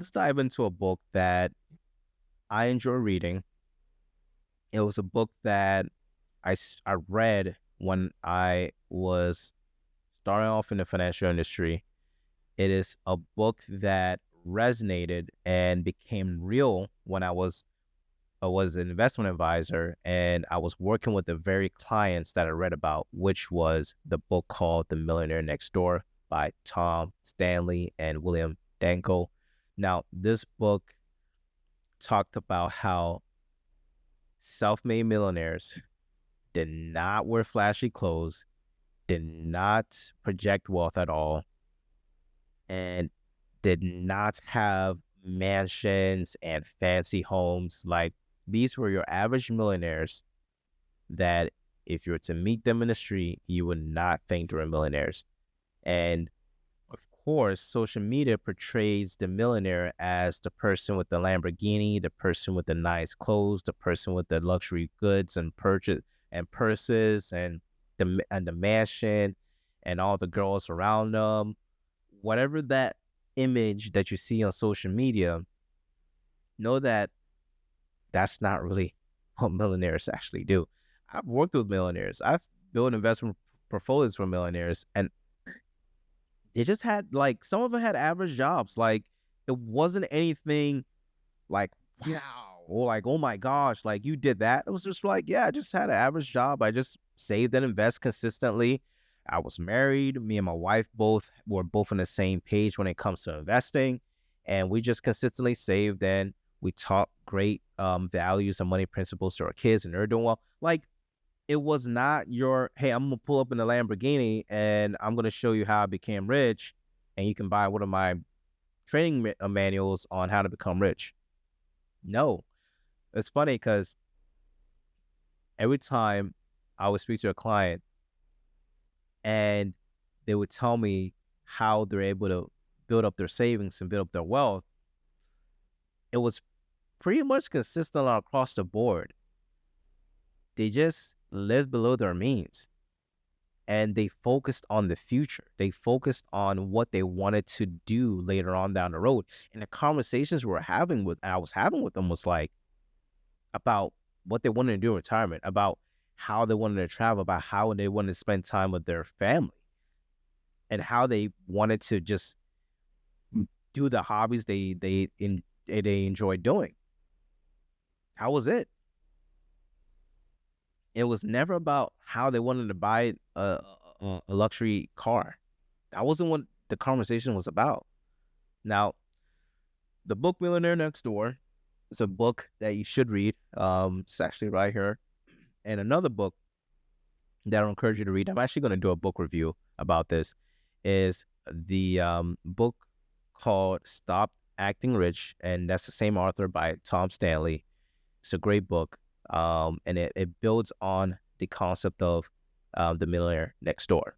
let's dive into a book that I enjoy reading. It was a book that I read when I was starting off in the financial industry. It is a book that resonated and became real when I was an investment advisor and I was working with the very clients that I read about, which was the book called The Millionaire Next Door by Tom Stanley and William Danko. Now, this book talked about how self-made millionaires did not wear flashy clothes, did not project wealth at all, and did not have mansions and fancy homes. Like, these were your average millionaires that if you were to meet them in the street, you would not think they were millionaires. And of course, social media portrays the millionaire as the person with the Lamborghini, the person with the nice clothes, the person with the luxury goods and purses and the mansion and all the girls around them. Whatever that image that you see on social media, know that that's not really what millionaires actually do. I've worked with millionaires. I've built investment portfolios for millionaires, and they just had like some of them had average jobs. Like, it wasn't anything like wow or like oh my gosh, like you did that. It was just like, yeah, I just had an average job. I just saved and invest consistently. I was married. Me and my wife both on the same page when it comes to investing, and we just consistently saved and we taught great values and money principles to our kids, and they're doing well. Like, it was not your, hey, I'm gonna pull up in the Lamborghini and I'm gonna show you how I became rich, and you can buy one of my training manuals on how to become rich. No, it's funny because every time I would speak to a client and they would tell me how they're able to build up their savings and build up their wealth, it was pretty much consistent across the board. They just lived below their means and they focused on the future. They focused on what they wanted to do later on down the road. And the conversations I was having with them was like about what they wanted to do in retirement, about how they wanted to travel, about how they wanted to spend time with their family, and how they wanted to just do the hobbies they enjoy doing. That was it. It was never about how they wanted to buy a luxury car. That wasn't what the conversation was about. Now, the book Millionaire Next Door is a book that you should read. It's actually right here. And another book that I encourage you to read, I'm actually going to do a book review about this, is the book called Stop Acting Rich. And that's the same author by Tom Stanley. It's a great book. And it builds on the concept of the millionaire next door.